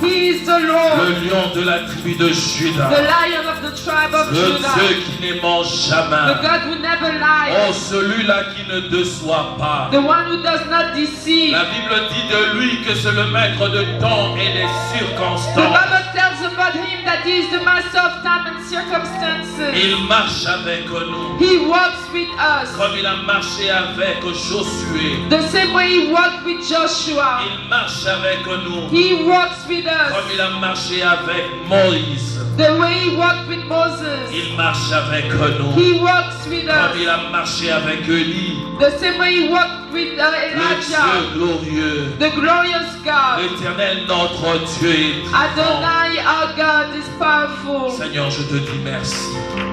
He is the Lord. le lion de la tribu de Juda, The lion of the tribe of le Judah. Dieu qui ne ment The jamais. God who never lies. Oh, celui-là qui ne déçoit pas. The one who does not deceive. La Bible dit de lui que c'est le maître de temps et des The circonstances. Bible tells about him that he is the master of time and circumstances. Il marche avec nous, He walks with us. comme il a marché avec Josué. The same way he walked with Joshua. Il marche avec nous, He walks with us. comme il a marché avec Moïse. The way he walked with Moses. Il marche avec nous, He walks with comme us. il a marché avec Élie. The same way he walked with Le Elijah. Dieu glorieux, The glorious God. l'Éternel notre Dieu est vivant. Adonai, our God, is powerful. Seigneur, je te dis merci.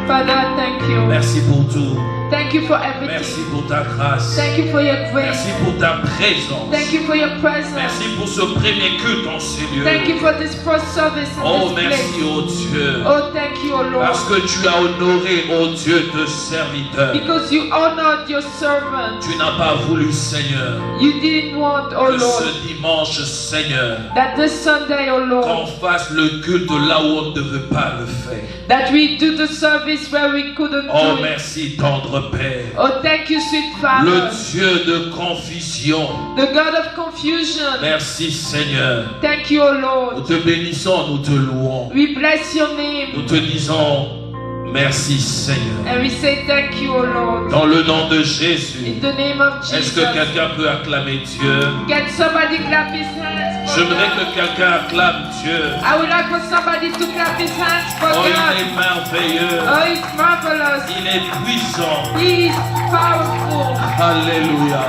Father, thank you. Merci pour tout. Thank you for Merci everything. pour ta grâce. Thank you for your grace. Merci pour ta présence. Thank you for your presence. Merci pour ce premier culte en ces lieux. Thank you for this first service in Oh, this merci, place. oh Dieu. Oh, thank you, O Parce Lord. que tu as honoré, oh Dieu, de serviteurs. Because you honored your servant. Tu n'as pas voulu, Seigneur, You didn't want, O que Lord, ce dimanche, Seigneur, that this Sunday, O qu'on Lord, fasse le culte là où on ne devait pas le faire. that we do the service where we couldn't Oh, do it. merci, tendre Père. Oh, thank you, sweet Le Father. Dieu de confusion. The God of confusion. Merci, Seigneur. Thank you, O Nous Lord. te bénissons, nous te louons. We bless your Nous name. te disons merci, Seigneur. And we say thank you, O Lord. Dans le nom de Jésus, In the name of est-ce que Jesus. quelqu'un peut acclamer Dieu? Can somebody clap his hands for J'aimerais God? que quelqu'un acclame Dieu. I would like for somebody to clap his hands for Oh, il God. est merveilleux. Oh, it's marvelous. Il est puissant. He is powerful. Alléluia.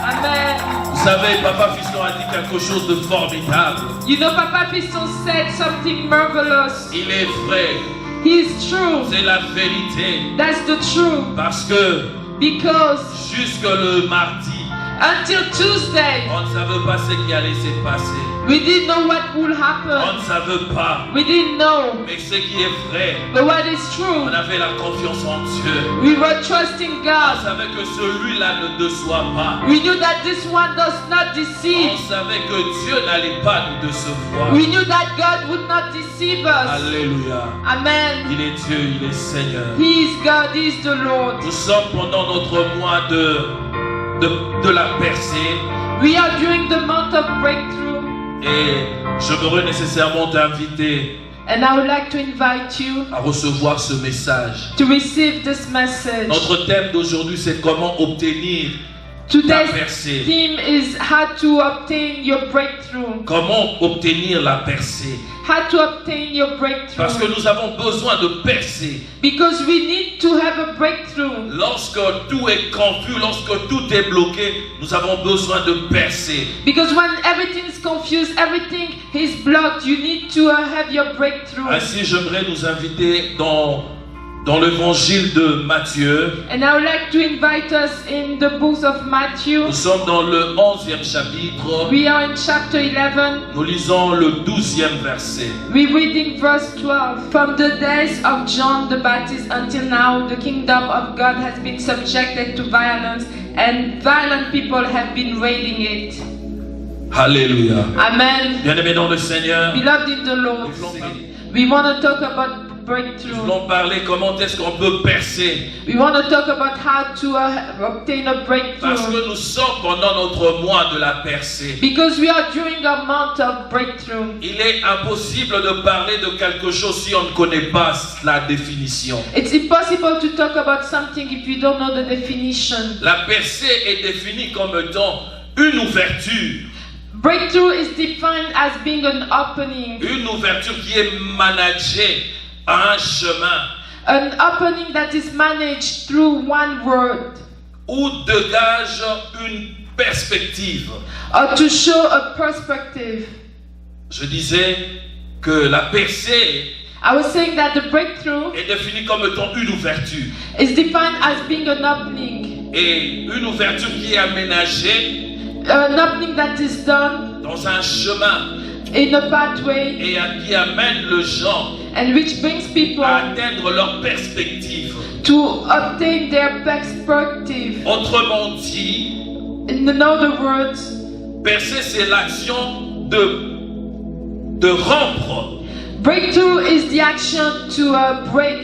Amen. Vous savez, Papa Fiston a dit quelque chose de formidable. You know, Papa Fiston said something marvelous. Il est vrai. He is true. C'est la vérité. That's the truth. Parce que Because jusque le mardi, until Tuesday, on ne savait pas ce qui allait se passer. we didn't know what would On happen. ne savait pas. We didn't know. Mais ce qui est vrai, But what is true, on avait la confiance en Dieu. we were trusting On God. savait que celui-là ne déçoit pas. We knew that this one does not On deceive. savait que Dieu n'allait pas nous décevoir. We knew that God would not deceive us. Alléluia. Amen. Il est Dieu, il est Seigneur. He is God, He is the Lord. Nous sommes pendant notre mois de la percée We are during the month of breakthrough, et j'aimerais nécessairement t'inviter and I would like to invite you à recevoir ce message. to receive this message. Notre thème d'aujourd'hui, c'est comment obtenir ta Today's percée. theme is how to obtain your breakthrough. Comment obtenir la percée? How to obtain your Parce que breakthrough. nous avons besoin de percer. Because we need to have a breakthrough. Lorsque tout est confus, lorsque tout est bloqué, nous avons besoin de percer. Because when everything is confused, everything is blocked, you need to have your breakthrough. Ainsi, j'aimerais nous inviter dans l'évangile de Matthieu. And I would like to invite us in the books of Matthew. Nous sommes dans le 11e chapitre. We are in chapter 11. Nous lisons le 12e verset. We're reading verse 12. From the days of John the Baptist until now, the kingdom of God has been subjected to violence, and violent people have been raiding it. Alléluia. Amen. Bien-aimés dans le Seigneur, Beloved in the Lord, we want to talk about nous breakthrough. allons parler comment est-ce qu'on peut percer. We want to talk about how to obtain a Parce breakthrough. que nous sommes pendant notre mois de la percée. Because we are during a month of breakthrough. Il est impossible de parler de quelque chose si on ne connaît pas la définition. It's impossible to talk about something if you don't know the definition. La percée est définie comme étant une ouverture. Breakthrough is defined as being an opening. Une ouverture qui est managée à un chemin An opening that is managed through one word. où dégage une perspective. Or to show a perspective. Je disais que la percée I was saying that the breakthrough est définie comme étant une ouverture. is defined as being an opening. Et une ouverture qui est aménagée An opening that is done dans un chemin in a pathway et qui amène les gens and which brings people à atteindre leur perspective. to obtain their perspective. Autrement dit, In other words, percer c'est l'action de de rompre Breakthrough is the action to break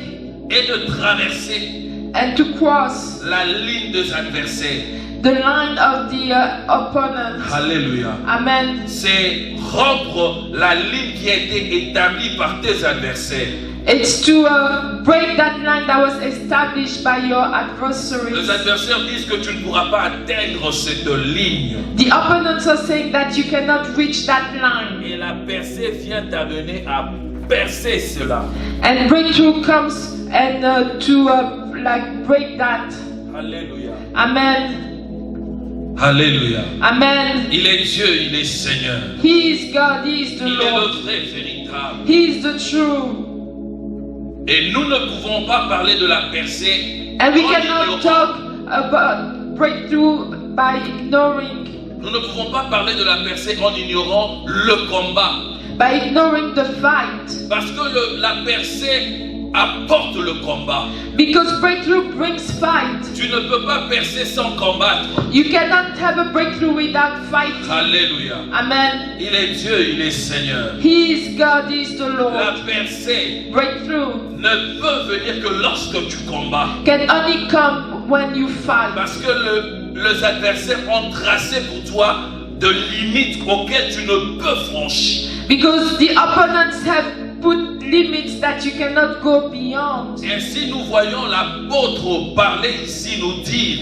et de traverser and to cross la ligne des adversaires. the line of the opponent. Alléluia. Amen. C'est rompre la ligne qui a été établie par tes adversaires. It's to break that line that was established by your adversaries. Les adversaires disent que tu ne pourras pas atteindre cette ligne. The opponents are saying that you cannot reach that line. Et la percée vient t'amener à percer cela. And breakthrough comes and to like break that. Alléluia. Amen. Alléluia. Amen. Il est Dieu, il est Seigneur. He is God, He is the Il est Lord. le vrai, véritable. He is the true. Et nous ne pouvons pas parler de la percée And we en cannot ignorant. talk about breakthrough by ignoring, Nous ne pouvons pas parler de la percée en ignorant le combat. by ignoring the fight. Parce que la percée apporte le combat. Because breakthrough brings fight. Tu ne peux pas percer sans combattre. You cannot have a breakthrough without fighting. Alléluia. Amen. Il est Dieu, il est Seigneur. He is God, He is the La Lord. percée Breakthrough ne peut venir que lorsque tu combats. can only come when you fight. Parce que les adversaires ont tracé pour toi de limites auxquelles tu ne peux franchir. Because the opponents have put limits that you cannot go beyond. Ainsi nous voyons l'apôtre parler ici, nous dire.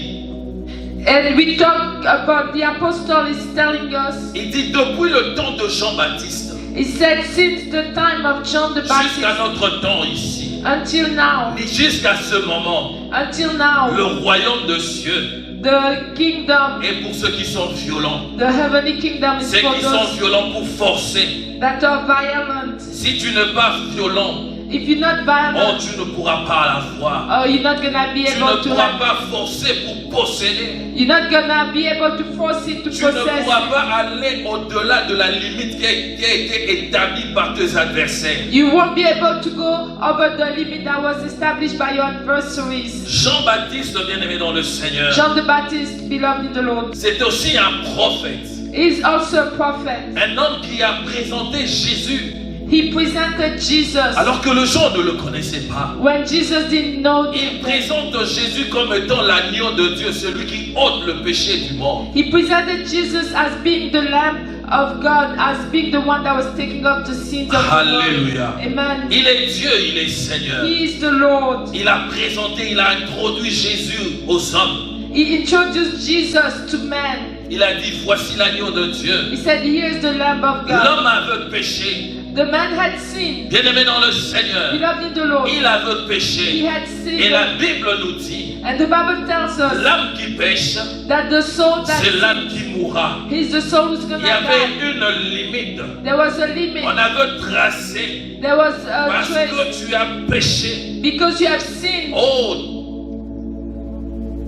And we talk about the apostle is telling us, Il dit depuis le temps de Jean-Baptiste he said, since the time of John the jusqu'à Baptist notre temps ici, until now, et jusqu'à ce moment, until now, le royaume de cieux the kingdom, est pour ceux qui sont violents. the heavenly kingdom is Ceux for qui sont those violents pour forcer. that are violent. Si tu n'es pas violent, If you're not oh, violent, tu ne pourras pas la voir. you're not gonna be Tu able ne to pourras have, pas forcer pour posséder. you're not gonna be able to force it to Tu ne possess. pourras pas aller au-delà de la limite qui a été établie par tes adversaires. You won't be able to go over the limit that was established by your adversaries. Jean-Baptiste, bien-aimé dans le Seigneur, John the Baptist, beloved in the Lord, c'est aussi un prophète. is also a prophet. Un homme qui a présenté Jésus He presented Jesus alors que les gens ne le connaissaient pas. when Jesus didn't know Il him. présente Jésus comme étant l'agneau de Dieu, celui qui ôte le péché du monde. He presented Jesus as being the Lamb of God, as being the one that was taking up the sins of the world. Alléluia. Amen. Il est Dieu, il est Seigneur. He is the Lord. Il a présenté, il a introduit Jésus aux hommes. He introduced Jesus to men. Il a dit, voici l'agneau de Dieu. He said, "Here is the Lamb of God." L'homme avait péché. The man had sinned. Bien-aimé dans le Seigneur, Beloved in the Lord, il avait he péché. had Et sinned. la Bible nous dit, And the Bible tells us l'âme qui pêche, that the soul that c'est l'âme qui mourra. is the soul who's Il gonna y avait die. une limite. There was a limit. On avait tracé. There was a Parce trace. que tu as péché. Because you have sinned. Oh,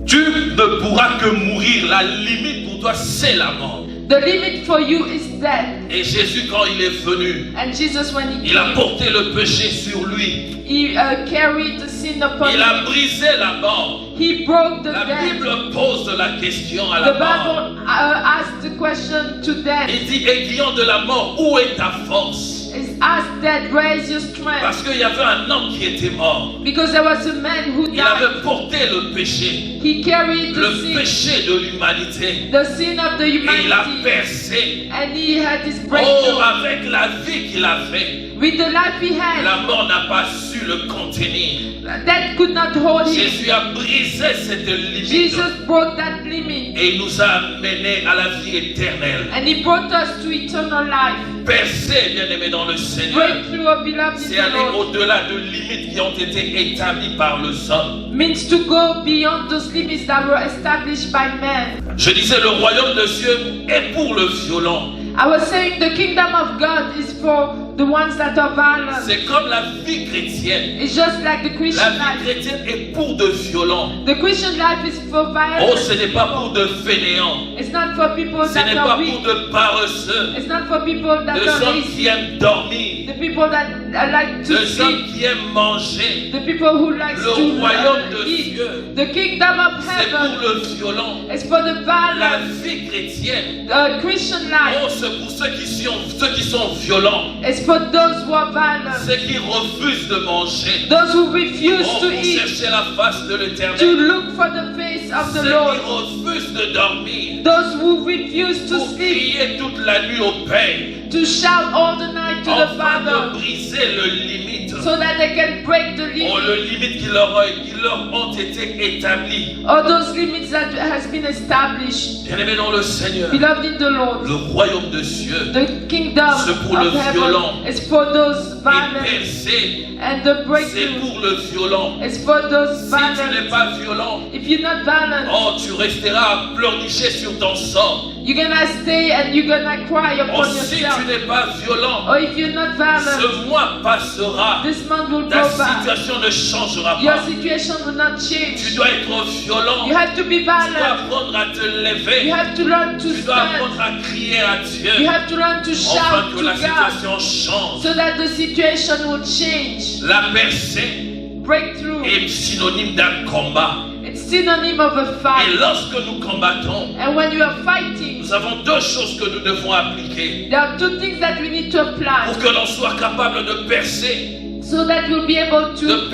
tu ne pourras que mourir. La limite pour toi, c'est la mort. The limit for you is death. Et Jésus, quand il est venu, And Jesus, when he il a came, porté le péché sur lui. he carried the sin upon Il a him. brisé la mort. He broke the La death. Bible pose la question à The la mort. Bible asked the question to death. Il dit, aiguillon de la mort, où est ta force? It's asked death, where is your strength? Parce qu'il y avait un homme qui était mort. Because there was a man who Il died. avait porté le péché. He carried the Le sin, péché de l'humanité. the sin of the Et il a humanity. percé. And he had this Oh, breakthrough. avec la vie qu'il a fait, With the life he had, la mort n'a pas su le contenir. death could not hold him. Jésus a brisé cette limite. Jesus broke that limit. Et il nous a amenés à la vie éternelle. And he brought us to eternal life. Percer, bien-aimé dans le Seigneur, Breakthrough of beloved in c'est the aller Lord au-delà de limites qui ont été établies par le hommes. means to go beyond those limits that were established by men. Je disais, le royaume de Dieu est pour le violent. I was saying the kingdom of God is for the ones that are violent. C'est comme la vie chrétienne. It's just like the La Christian vie life. chrétienne est pour de violents. The Christian life is for violent. Oh, ce n'est pas pour de fainéants. It's not for people Ce that n'est are pas weak. pour de paresseux. It's not for people that De are hommes qui lazy. aiment dormir. The people that like to De hommes sleep. qui aiment manger. The people who like Le to royaume de eat. Dieu, The kingdom of c'est pour heaven le violent. is for the La violent. vie chrétienne, The Christian oh, life c'est pour ceux qui sont violents. is It's for those who are violent, ceux qui refusent de manger, those who refuse oh, to pour eat, chercher la face de to l'Éternel, look for the face of the ceux Lord, qui refusent de dormir, those who refuse to pour sleep, crier toute la nuit au Père, to shout all the night to the afin de Father, briser le limite, so that they can break the oh, limit, le limite qui leur ont été établi. or those limits that has been established. Bien-aimés dans le Seigneur, Beloved in the Lord, le royaume de cieux the kingdom c'est pour le of heaven violent. is for those est violent, percé, and the c'est breakthrough pour le violent. is for those Si tu n'es violent. pas violent, If you're not violent, oh, tu resteras à pleurnicher sur ton sort. you're gonna stay and you're gonna cry Oh, upon si yourself. tu n'es pas violent, Or if you're not violent, ce mois passera. this month will Ta go by. situation ne changera Your pas. situation will not Tu change. dois être violent. You have to be Tu dois violent. apprendre à te You lever. have to learn to Tu dois stand. apprendre à crier à You Dieu. have to learn to Afin shout que to la God situation change. so that the situation will change. La percée Breakthrough. est synonyme d'un combat. It's synonym of a Et fight. lorsque nous combattons, And when you are fighting, nous avons deux choses que nous devons appliquer there are two things that we need to apply pour que l'on soit capable de percer so that we'll be able to nos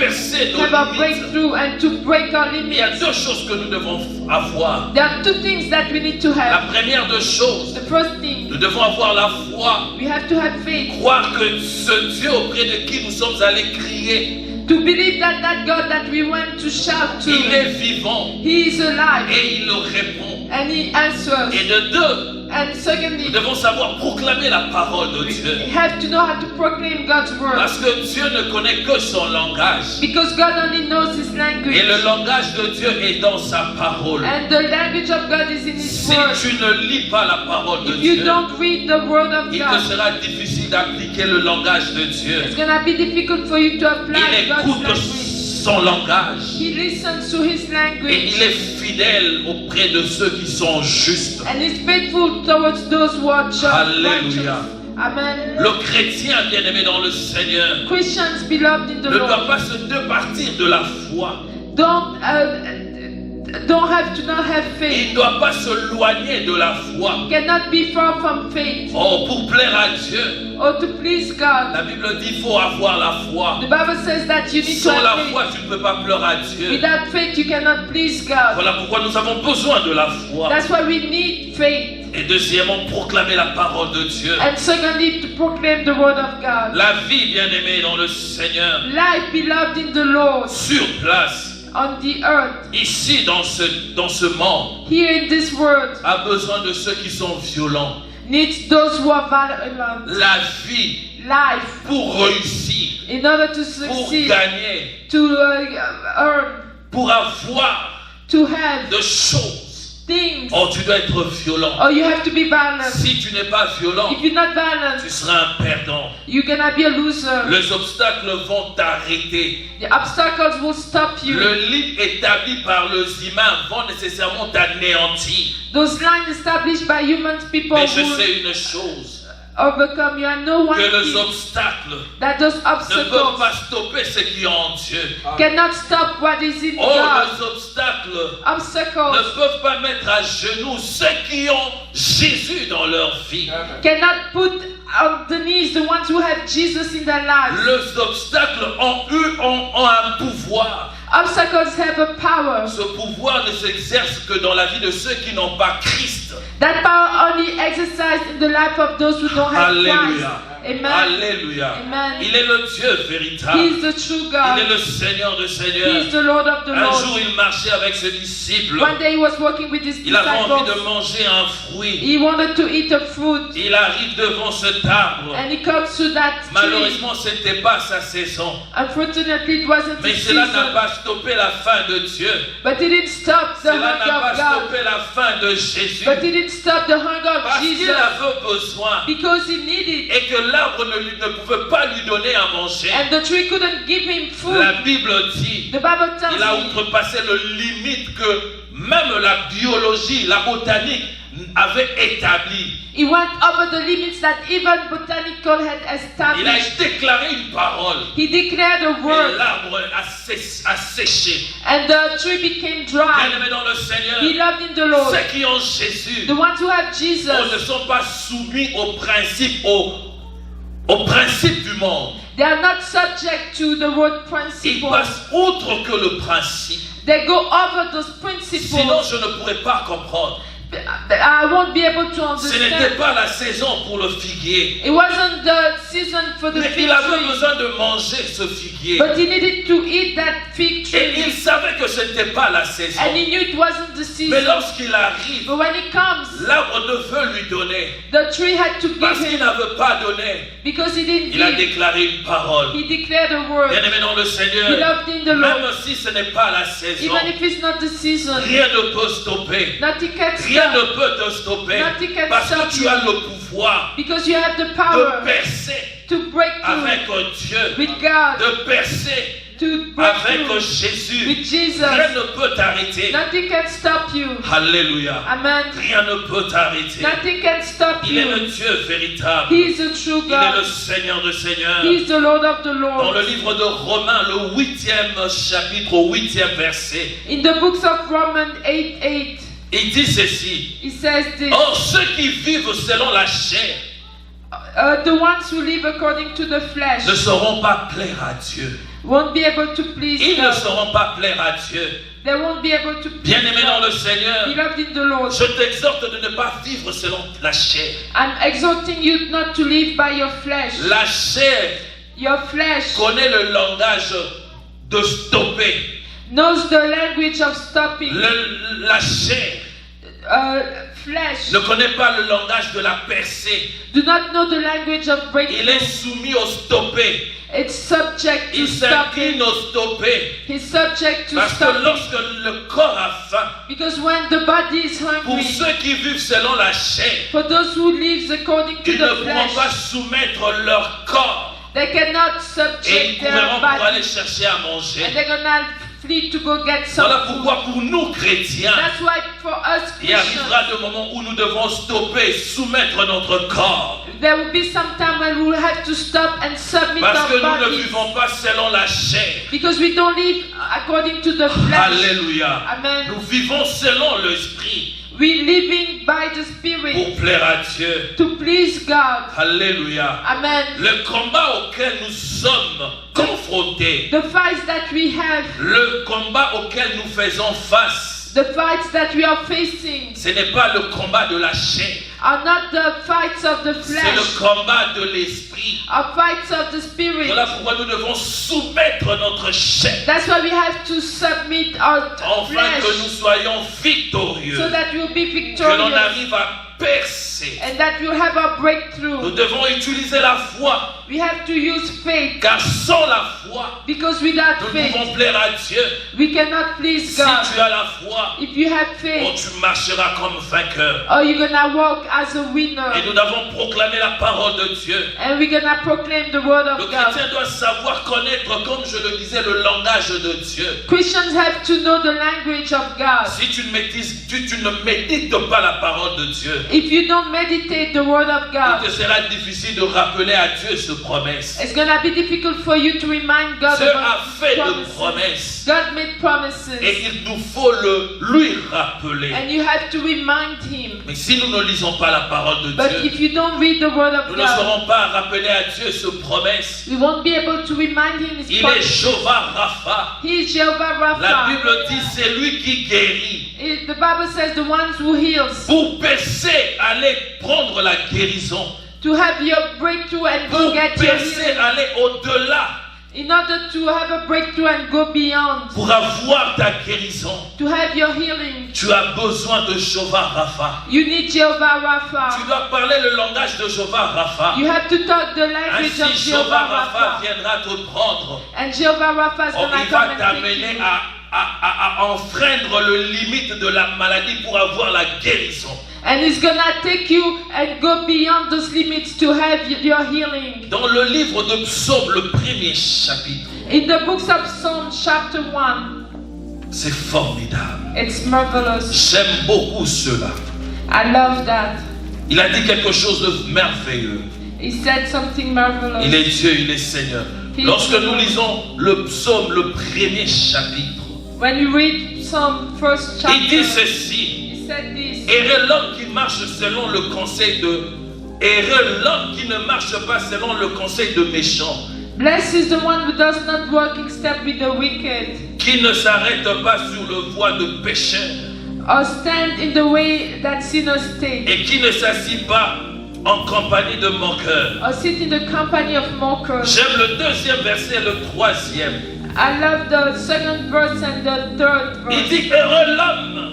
have a limites. breakthrough and to break our Il y a limits. deux choses que nous devons avoir. There are two things that we need to La have. première des choses, The first thing, nous devons avoir la foi, we have to have faith. croire que ce Dieu auprès de qui nous sommes allés crier, To believe that that God that we went to shout to, il est vivant He is alive et il nous répond. and He answers. Et de deux, And nous secondly, devons savoir proclamer la parole de we Dieu. have to know how to proclaim God's word. Parce que Dieu ne connaît que son langage. Because God only knows His Et language. le langage de Dieu est dans sa parole. And the language of God is in His Si word. tu ne lis pas la parole de If you Dieu, don't read the word of il te God, sera difficile d'appliquer le langage de Dieu. it's gonna be difficult for you to apply Il God's écoute language. son langage He listens to His et language. il est fidèle auprès de ceux qui sont justes. And He's faithful towards those who are just. Alléluia. Righteous. Amen. Le chrétien bien-aimé dans le Seigneur Christians beloved in the ne doit Lord pas se départir de la foi. don't have to not have Il faith. ne doit pas se loigner de la foi. Cannot be far from faith. Oh, pour plaire à Dieu, Or to please God. la Bible dit qu'il faut avoir la foi. The Bible says that you need to Sans la have foi, faith. tu ne peux pas plaire à Dieu. Without faith, you cannot please God. Voilà pourquoi nous avons besoin de la foi. That's why we need faith. Et deuxièmement, proclamer la parole de Dieu. And secondly, to proclaim the word of God. La vie bien-aimée dans le Seigneur, Life beloved in the Lord sur place, on the earth, ici dans ce monde, here in this world, a besoin de ceux qui sont violents. needs those who are violent. La vie, Life, pour réussir, in order to pour succeed, gagner, to earn, pour avoir to have de choses. things. Oh, tu dois être violent. Or you have to be violent. Si tu n'es pas violent, If you're not violent, tu seras un perdant. you're gonna be a loser. Les obstacles vont t'arrêter. The obstacles will stop you. Le lit établi par les humains vont nécessairement t'anéantir. Those lines established by human people Mais je will sais une chose, overcome you. I know one que les thing, obstacles that those ne peuvent pas obstacles stopper ce qui est en Dieu. cannot stop what is in Oh, God. les obstacles ne Obstacles peuvent pas mettre à genoux ceux qui ont Jésus dans leur vie. cannot put on the knees the ones who have Jesus in their lives. Les obstacles ont un pouvoir. Obstacles have a power. Ce pouvoir ne s'exerce que dans la vie de ceux qui n'ont pas Christ. That power only exercised in the life of those who don't have Christ. Alléluia. Amen. Alléluia. Amen. Il est le Dieu véritable. He is the true Il God. est le Seigneur de He Seigneurs. is the Lord of the Un jour, Lord. il marchait avec ses disciples. One day he was walking with his Il avait envie de disciples. manger un fruit. He wanted to eat a fruit. Il arrive devant cet arbre. And he comes to that tree. Malheureusement, ce n'était pas sa saison. Unfortunately, it wasn't Mais his cela n'a season. pas stoppé la faim de Dieu. But it didn't stop the Cela hunger n'a pas of God. stoppé la faim de Jésus. But it didn't stop the hunger of Parce qu'il Jesus. avait besoin. Because he needed. Et que l'arbre ne pouvait pas lui donner à manger. And the tree couldn't give him food. La Bible dit, The Bible tells il a me outrepassé le limite que même la biologie, la botanique avait établi. he went over the limits that even botanical had Il a established. déclaré une parole. He declared a Et word. l'arbre a séché. And the tree became dry. Bien-aimés dans le Seigneur, Beloved in the Lord. ceux qui ont Jésus The ones who have ne Jesus, sont pas soumis aux principes, au principe du monde. They are not subject to the word Ils principle. passent outre que le principe. They go over those principles. Sinon, je ne pourrais pas comprendre. I won't be able to Ce n'était understand. pas la saison pour le figuier. It wasn't the season for the Mais fig il avait tree. besoin de manger ce figuier. But he needed to eat that fig Et il tree. savait que ce n'était pas la saison. And he knew it wasn't the Mais season. lorsqu'il arrive, But when he comes, l'arbre ne veut lui donner. the tree had to Parce give qu'il him. n'avait pas donné. Because he didn't Il a give. déclaré une parole. He declared a word. Bien-aimé dans le Seigneur, Beloved in the Lord. même si ce n'est pas la saison, Even if it's not the season. rien ne peut stopper. Nothing can Rien ne stop. peut te stopper. Nothing can Parce stop que tu you. as le pouvoir Because you have the de power percer to break through avec Dieu. with God. De percer To break avec through Jésus. with Jesus. Rien ne peut t'arrêter. Nothing can stop you. Alléluia. Amen. Rien ne peut t'arrêter. Nothing can stop Il est le you. Dieu véritable. He is the true Il est le God. Seigneur de Seigneurs. He is the Lord of the Dans le Lord. livre de Romains, le 8e chapitre, au 8e verset, In the books of Romans 8:8, il dit ceci. he says this. Or, ceux qui vivent selon la chair The ones who live according to the flesh ne sauront pas plaire à Dieu. won't be able to please Ils ne God. sauront pas plaire à Dieu. They won't be able to please Bien-aimé dans le God. Seigneur, Beloved in the Lord, je t'exhorte de ne pas vivre selon la chair. I'm exhorting you not to live by your flesh. La chair Your flesh connaît le langage de stopper. knows the language of stopping. La chair Flesh ne connaît pas le langage de la percée. do not know the language of Il breakthrough. est soumis au stopper. It's subject to Il s'incline stopping. au stopper. He's subject to Parce que stopping. lorsque le corps a faim, Because when the body is pour hungry, ceux qui vivent selon la chair, for those who live according to ils ne the pourront pas flesh, soumettre leur corps. they cannot Et ils subject their courront pour aller body. chercher à manger. And they're gonna flee to go get some Voilà food. pourquoi pour nous chrétiens, That's why for us il Christians, arrivera le moment où nous devons stopper, soumettre notre corps. there will be some time when we will have to stop and submit Parce que our nous ne bodies. vivons pas selon la chair. Because we don't live according to the flesh. Alléluia. Amen. Nous vivons selon l'esprit We're living by the Spirit pour plaire à Dieu. to please God. Alléluia. Amen. Le combat auquel nous sommes confrontés, The fights that we have, le combat auquel nous faisons face, the fights that we are facing, ce n'est pas le combat de la chair, are not the fights of the c'est flesh, le combat de l'esprit. are fights of the Spirit. Voilà pourquoi nous devons soumettre notre chair, That's why we have to submit our afin que nous flesh soyons victorieux, so that we'll be que l'on victorious arrive à percer. and that we'll have a Nous breakthrough. devons utiliser la foi, We have to use faith car sans la foi, because without nous faith, pouvons plaire à Dieu. we cannot please Si God. tu as la foi, If you have oh, faith, tu marcheras comme vainqueur. or you're gonna walk as a Et winner, nous devons proclamer la parole de Dieu. and we're gonna proclaim the word Le of God. chrétien doit savoir connaître, comme je le disais, le langage de Dieu. Christians have to know the language of God. Si tu ne médites pas la parole de Dieu, If you don't meditate the word of il God, te sera difficile de rappeler à Dieu ses promesses. it's gonna be difficult for you to remind God Dieu a about fait de promises. promesses God made et promises, il nous faut lui rappeler. and you have to remind Him. Mais si nous ne lisons pas la parole de But Dieu, if you don't read the word of nous ne God, saurons pas rappeler à Dieu ses promesses. we won't be able to remind Him His Il est promises. Jéhovah Rapha. He is Jehovah La Rapha. Bible dit c'est lui qui guérit. The Bible says the ones who heals. Pour percer, aller prendre la guérison. To have your breakthrough and go Pour get your percer, healing. aller au-delà. In order to have a breakthrough and go beyond. Pour avoir ta guérison, To have your healing. tu as besoin de Jéhovah Rapha. You need Jehovah Tu Rapha. dois parler le langage de Jéhovah Rapha. You have to talk the language of Ainsi, Jéhovah Jehovah Rapha Rapha. viendra te prendre. And Jehovah Rapha is Oh, going il to va come and take t'amener you. à enfreindre le limite de la maladie pour avoir la guérison. And He's going to take you and go beyond those limits to have your healing. Dans le livre de Psaume, le premier chapitre, In the books of Psalms chapter 1, c'est formidable. it's marvelous. J'aime beaucoup cela. I love that. Il a dit quelque chose de merveilleux. He said something Il marvelous. est Dieu, il est Seigneur. Lorsque nous lisons le psaume, le premier chapitre, When you read Psalm il first chapter, dit ceci. he said this. Heureux l'homme qui marche selon le conseil Heureux l'homme qui ne marche pas selon le conseil de méchants, Blessed is the one who does not walk in step with the wicked, qui ne s'arrête pas sur le voie de pécheurs or stand in the way that sinners take, et qui ne s'assit pas en compagnie de moqueurs. or sit in the company of mockers. J'aime le deuxième verset et le troisième. I love the second verse and the third Il verse. dit heureux l'homme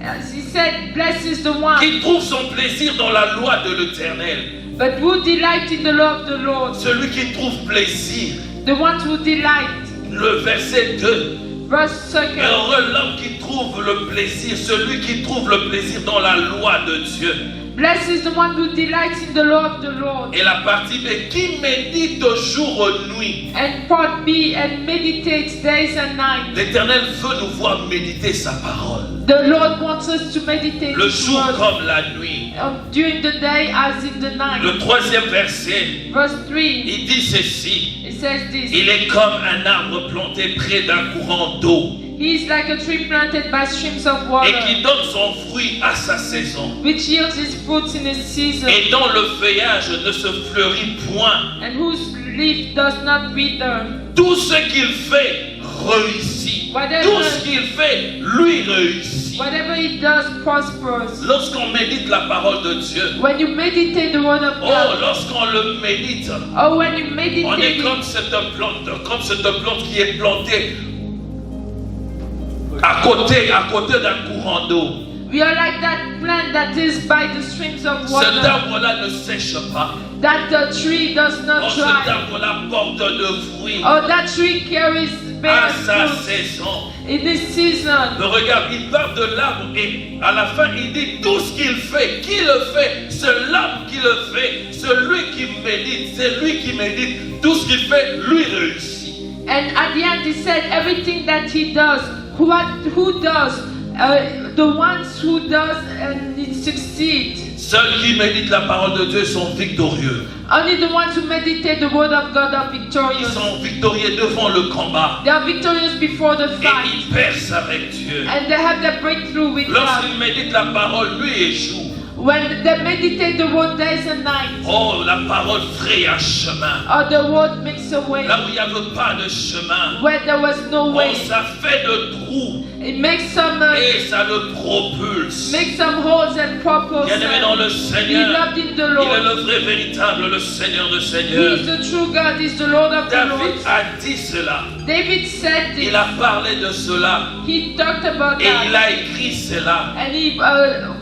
As he said, blessed is the one, qui trouve son plaisir dans la loi de l'Éternel. but who delight in the law of the Lord. Celui qui trouve plaisir. The one who delight. Le verset 2. Verse 2. Heureux l'homme qui trouve le plaisir, celui qui trouve le plaisir dans la loi de Dieu. Blessed is the one who delights in the law of the Lord. Et la partie B, qui médite jour et nuit. And part B, and meditates days and nights. L'Éternel veut nous voir méditer sa parole. The Lord wants us to meditate Le His jour word, comme la nuit. during the day as in the night. Le troisième verset, Verse 3, il dit ceci. it says this. Il est comme un arbre planté près d'un courant d'eau He is like a tree planted by streams of water, et qui donne son fruit à sa saison. which yields its fruits in its season, Et dont le feuillage ne se fleurit point. and whose leaf does not wither. Tout ce qu'il fait réussit. Tout ce qu'il fait, lui réussit. Whatever he does prospers. Lorsqu'on médite la parole de Dieu, When you meditate the word of oh, God, lorsqu'on le médite, or when you on est meditate comme it, cette plante qui est plantée à côté d'un courant d'eau. we are like that plant that is by the streams of Cet water, arbre-là ne sèche pas. that the tree does Oh, not cet dry, arbre-là porte de fruits or that tree carries à bears sa fruit saison. in this season. Mais regarde, il parle de l'arbre et à la fin il dit tout ce qu'il fait. Qui le fait? C'est l'arbre qui le fait. Celui qui médite, c'est lui qui médite. Tout ce qu'il fait, lui réussit. And at the end, he said, everything that he does, who does, the ones who does and it succeed. Ceux qui méditent la parole de Dieu sont victorieux. Only the ones who meditate the word of God are Ils victorious. sont victorieux devant le combat. They are victorious before the Et fight, ils percent avec Dieu. and they have their breakthrough with God. Lorsqu'ils méditent la parole, lui échoue. When they meditate the word days and nights, Oh, la parole fraye un chemin. or the word makes a way Là où il n'y avait pas de chemin. where there was no Oh, way. ça fait de trous It makes some et ça le propulse. holes and propels. Bien-aimé dans le Be Seigneur, loved in the il est Lord. le vrai véritable, le Seigneur de He Seigneurs. is the true God. He is the Lord of the David Lords. a dit cela. David said this. Il a parlé de cela He talked about et il that, a écrit cela. and he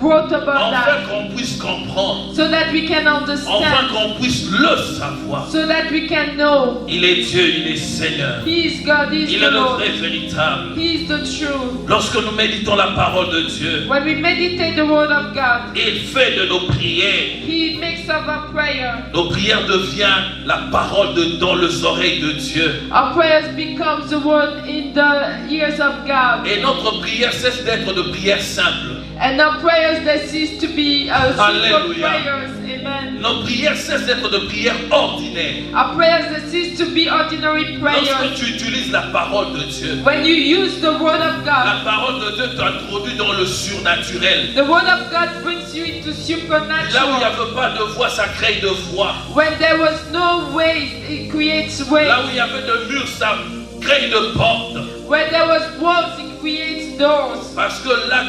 wrote about Enfin that, qu'on puisse comprendre, so that we can enfin understand, qu'on puisse le savoir. so that we can know. Il est Dieu, il est Seigneur. He is God. He is Il the est le Lord. vrai véritable. He is the true. Lorsque nous méditons la parole de Dieu, When we meditate the word of God, il fait de nos prières. He makes of our prayer. Nos prières deviennent la parole dans les oreilles de Dieu. Our prayers becomes the word in the ears of God, Et notre prière cesse d'être de prières simples. and our prayers they cease to be simple Hallelujah. prayers. Amen. Nos prières cessent d'être de prières ordinaires. Our prayers they cease to be ordinary prayers. Lorsque tu utilises la parole de Dieu, When you use the word of God, la parole de Dieu t'introduit dans le surnaturel. the word of God brings you into Là où il n'y supernatural. avait pas de voix, ça crée de voix. When there was no ways, it creates ways. Là où il y avait de murs, ça crée de portes. Where there was walls, it creates doors. Parce que là,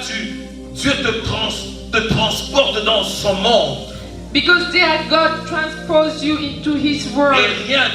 Dieu te transporte dans son monde. Because there God transposes you into His world, Et rien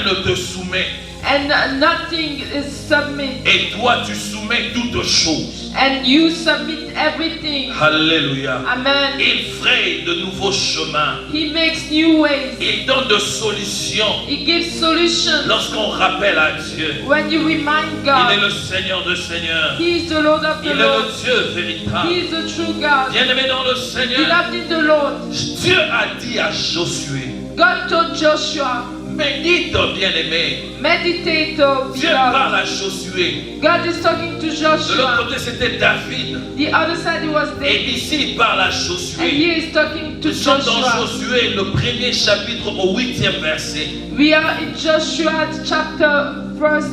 ne te soumet. and nothing is submit, Et toi, tu soumets toutes choses. and you submit everything. Alléluia. Amen. Il fraye de nouveaux chemins. He makes new ways. Il donne de solutions. He gives solutions. Lorsqu'on rappelle à Dieu, When you remind il est God, le Seigneur de Seigneurs. He is the Lord of Il the est Lord. le Dieu véritable. He is the true God. Bien-aimé dans le Seigneur, Beloved in the Lord. Dieu a dit à Josué, God told Joshua, médite, bien-aimé. meditate, oh Dieu beloved. parle à Josué. God is talking to De l'autre Joshua. côté, c'était David. The other side it was Et David. ici, il parle à And Josué. here is talking to Nous sommes dans Joshua. Josué, le premier chapitre au 8e verset. We are in Joshua chapter verse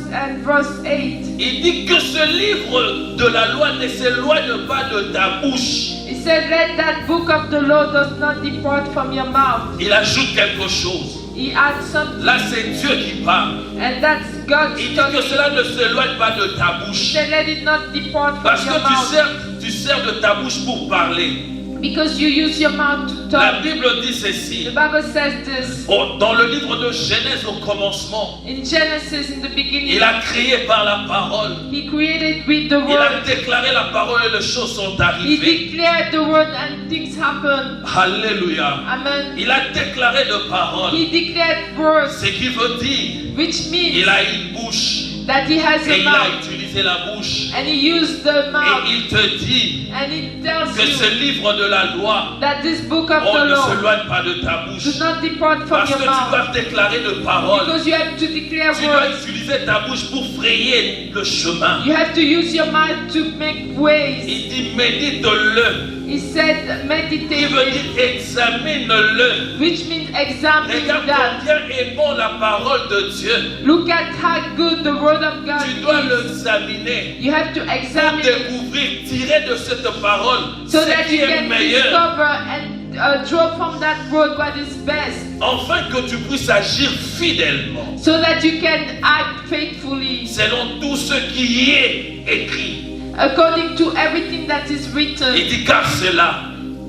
8. Il dit que ce livre de la loi ne s'éloigne pas de ta bouche. He said, let that book of the law does not depart from your mouth. Il ajoute quelque chose. He adds something, Là, c'est Dieu qui parle. and that's God Il dit que talking. cela ne s'éloigne pas de ta He bouche. said, let it not depart Parce from que your mouth. tu sers de ta bouche pour parler. Because you use your mouth to La talk. Bible dit The ceci. Bible says this. Dans le livre de Genèse au commencement, In Genesis, in the beginning, il a créé par la parole. He created with the Il a word. déclaré la parole et les choses sont He arrivées. declared the word and things happen. Alléluia. Amen. Il a déclaré de parole. He declared words, Ce qui veut dire, which means il a une bouche that he has et a il a mouth. utilisé la bouche. And he used the Et mouth. il te dit And he tells que ce you livre de la loi, that this book of on the ne law s'éloigne pas de ta bouche. do not depart from Parce que your tu mouth. dois déclarer de parole. Because you have to declare Tu dois words. utiliser ta bouche pour frayer le chemin. You have to use your mouth to make ways. Il dit médite-le. He said, Il meditate veut it, dire examine-le. which means examine Regarde that. combien est bon la parole de Dieu. Look at how good the word of God Tu dois is. l'examiner You have to pour examine it découvrir, tirer de cette parole so ce that qui you est can meilleur, discover and draw from that word what is best, afin que tu puisses agir fidèlement so that you can act faithfully selon tout ce qui y est écrit. according to everything that is written. Il dit car c'est là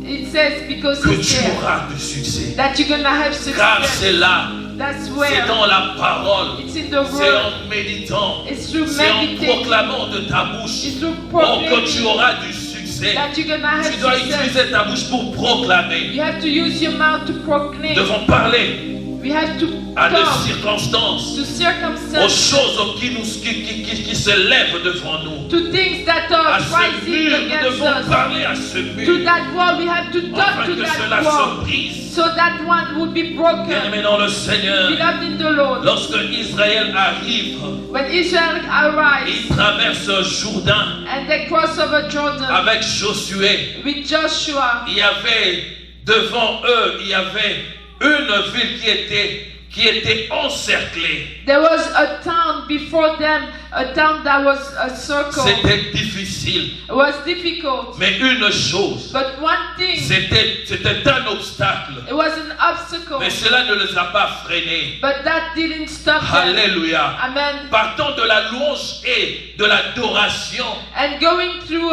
It says because que it's tu there auras du succès. that you're gonna have Car success. c'est là, That's c'est where dans la parole, it's in the c'est word. en méditant, It's through c'est en meditating. proclamant de ta bouche It's through oh, que tu proclaiming auras du succès. that you're gonna have Tu dois success. utiliser ta bouche pour proclamer. You have to use your mouth to Nous proclaim. devons parler We have to à des talk circonstances, to aux circumstances, choses qui se lèvent devant nous. to things that are À ce rising mur, nous against devons us. parler à ce To mur, that wall, we have to talk afin to que cela that se wall, brise. so that one will be broken. Bien-aimés dans le Seigneur, Beloved in the Lord, lorsque Israël arrive, when Israel arrives il traverse Jourdain and they cross over Jordan avec Josué. with Joshua, Il y avait devant eux, il y avait une ville qui était encerclée. there was a town before them, a town that was a circle. C'était difficile. It was difficult, Mais une chose, but one thing, c'était un obstacle. it was an obstacle, Mais cela ne les a pas freinés. but that didn't stop them. Alléluia. Amen. Partant de la louange et de l'adoration, And going through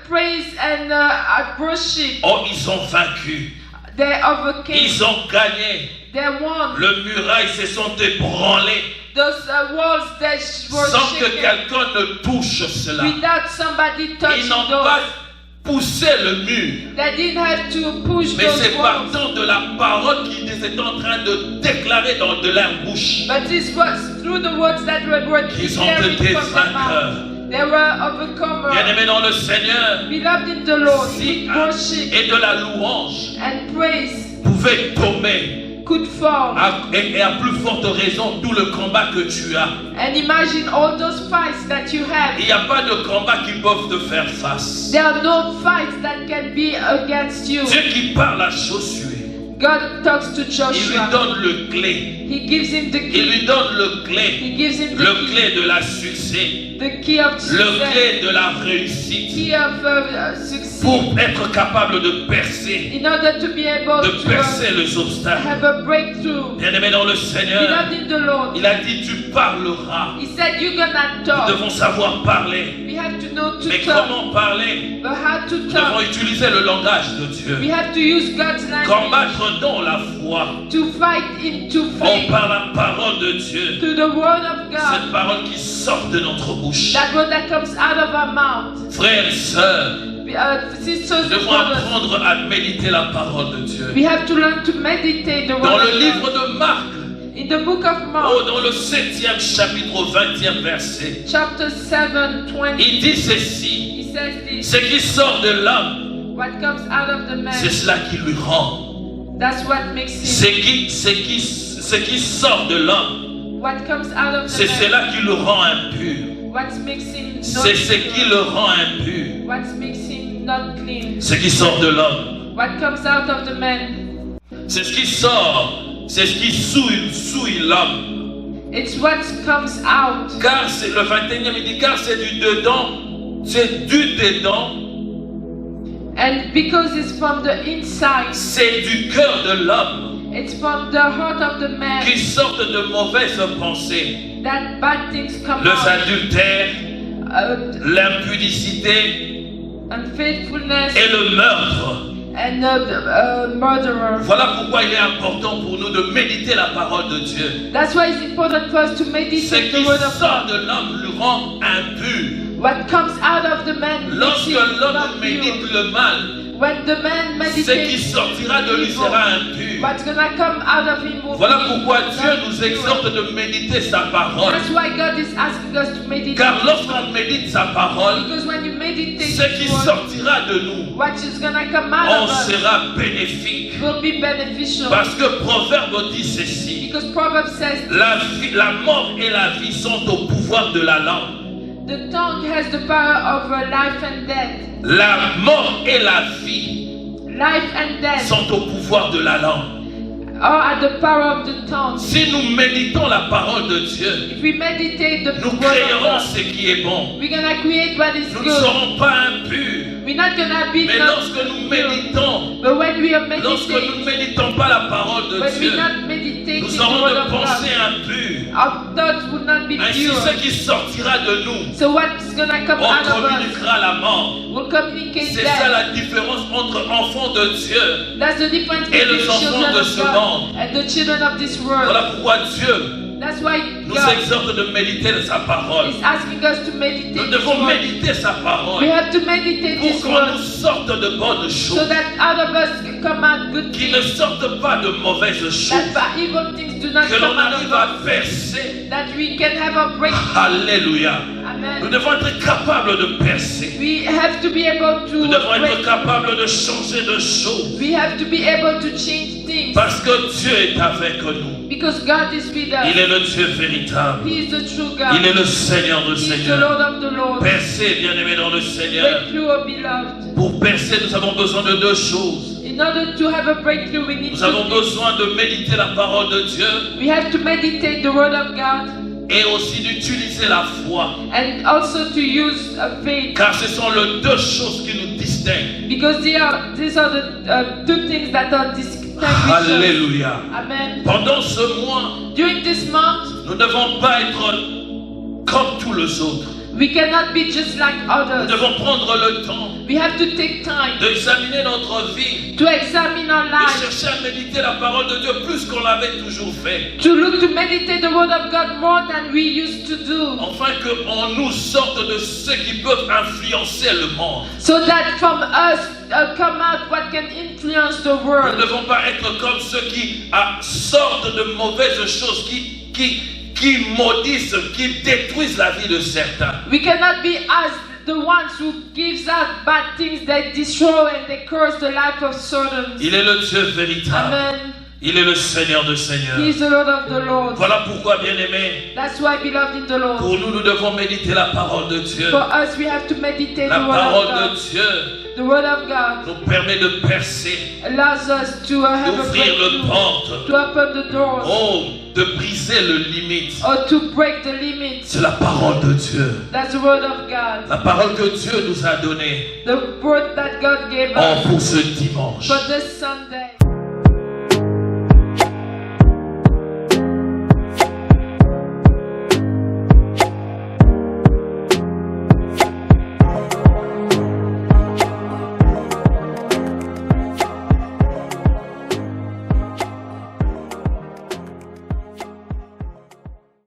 praise and worship, oh, ils ont vaincu. they overcame, Ils ont gagné. they won. Le muraille se sont ébranlés Those walls that were sans que shaken quelqu'un ne touche cela. without somebody Ils touching n'ont those. pas poussé le mur. They didn't have to push Mais those c'est walls. partant de la parole qu'ils étaient en train de déclarer de leur bouche. But this was through the words that were Ils ont declaring été from their vainqueurs. mouth. They were overcomers. Bien-aimés dans le Seigneur, Beloved in the Lord, si worship et de la louange and praise pouvait tomber, could fall. et à plus forte raison, tout le combat que tu as. And imagine all those fights that you have. Il n'y a pas de combat qui peuvent te faire face. There are no fights that can be against you. Dieu qui parle à Josué, God talks to il lui Joshua. donne le clé. He gives him the Il key. lui donne le clé. He gives him Le the clé de la succès. the key of Le success. clé de la réussite. Key of success. Pour être capable de percer. In order to be able De to percer les obstacles. have a breakthrough. Bien-aimé dans le Seigneur, Beloved in the Lord, il a dit tu parleras. He said you're gonna Nous talk. devons savoir parler. We have to know Mais to talk. comment parler? But how to Nous devons talk. utiliser le langage de We Dieu. have to use God's language Combattre dans la foi. to fight into On faith par la parole de Dieu. through the word of God. Cette parole qui sort de notre bouche. That word that comes out of our mouth. Frères et sœurs, Sisters nous and devons brothers, apprendre à méditer la parole de Dieu. we have to learn to meditate the Dans word le of livre God. de Marc, In the book of oh, Mark, dans le 7e chapitre, au 20e verset, chapter 7, 20, il dit ceci: he says this, ce qui sort de l'homme, what comes out of the c'est man, cela qui lui rend. that's what makes him, Ce qui sort de l'homme, what comes out of c'est the man, cela qui le rend impur. what makes him not C'est ce qui pure, le rend impur. what makes him not clean, Ce qui sort de l'homme, what comes out of the man, c'est ce qui sort, c'est ce qui souille l'homme. it's what comes out. Car c'est le 21e, il dit car c'est du dedans, And because it's from the inside, C'est du cœur de l'homme it's from the heart of the man qui sortent de mauvaises pensées. that bad things come Les out. adultères, l'impudicité Unfaithfulness et le meurtre. and murderer. Voilà pourquoi il est important pour nous de méditer la parole de Dieu. That's why it's important for us to Ce meditate qui the word of sort God. de l'homme le rend impur. What comes out of the man makes Lorsque him l'homme not médite pure. le mal, When the man ce qui meditates sortira de lui sera impur. what's gonna come out of him will Voilà be pourquoi Dieu not nous pure. exhorte de méditer sa parole. That's why God is asking us to meditate. Car lorsqu'on médite sa parole, Because when you meditate ce qui His word, sortira de nous what is gonna come out en of us sera bénéfique. will be beneficial. Parce que Proverbe dit ceci. Because Proverbs says La mort et la vie sont au pouvoir de la langue. the tongue has the power over life and death. La mort et la vie Life and death sont au pouvoir de la langue. are at the power of the tongue. Si nous méditons la parole de Dieu, If we meditate the nous word of créerons God, ce qui est bon. we're gonna create what is Nous ne good. serons pas impurs. We're not gonna be Mais not lorsque nous méditons, but when we are lorsque nous meditating, ne méditons pas la parole de when Dieu, we're not meditating nous the aurons word de of pensées God, impures. our thoughts would not be Ainsi, pure. ce qui sortira de nous, So what's gonna come on out of us communiquera la mort. will communicate C'est ça that. la différence entre enfants de Dieu. That's the difference Et les between enfants children de of ce God monde. and the children of this world. Voilà pourquoi Dieu That's why nous God exhorte de méditer sa parole. is asking us to meditate Nous His devons word. méditer sa We parole have to meditate pour His qu'on word nous sorte de bonnes so choses, that out of us can come out good qui ne things. sortent pas de mauvaises That choses, bad evil things do not que l'on come out arrive of à us. percer. That we can have a breakthrough. Alléluia. Nous Amen. devons être capables de percer. We have to be able Nous to devons être break. capables de changer de choses. We have to be able to change things Parce que Dieu est avec nous. because God is with us. Il est le Dieu véritable. He is the true Il God. est le Seigneur de He is the Seigneurs. Lord of the Lord. Percer, bien-aimés dans le Seigneur. Breakthrough, oh beloved. Pour percer, nous avons besoin de deux choses. In order to have a breakthrough, we need Nous avons to. besoin de méditer la parole de Dieu We have to meditate the word of God et aussi d'utiliser la foi. and also to use faith Car ce sont les deux choses qui nous distinguent. because these are the two things that are distinguished. Alléluia. Amen. Pendant ce mois, During this month, nous ne devons pas être comme tous les autres. we cannot be just like Nous others. devons prendre le temps We have to take time d'examiner notre vie, to examine our de lives, chercher à méditer la parole de Dieu plus qu'on l'avait toujours fait, to look to meditate the word of God more than we used to do, afin qu'on nous sorte de ceux qui peuvent influencer le monde. so that from us come out what can influence the Nous ne world. devons pas être comme ceux qui sortent de mauvaises choses, qui maudissent, qui détruisent la vie de certains. We cannot be as the ones who gives out bad things that destroy and they curse the life of certain. Il est le Dieu véritable. Amen. Il est le Seigneur de Seigneurs. He is the Lord of the Lord. Voilà pourquoi, bien-aimés, That's why, beloved in the Lord, pour nous, nous devons méditer la parole de Dieu. for us we have to meditate La the word of parole de God. Dieu The word of God nous permet de percer, allows us to have a d'ouvrir le breakthrough, porte, to open the doors, oh, de briser le limite. or to break the limits. C'est la parole de Dieu. That's the word of God. La parole que Dieu nous a donnée The word that God gave oh, us pour ce dimanche. for this Sunday.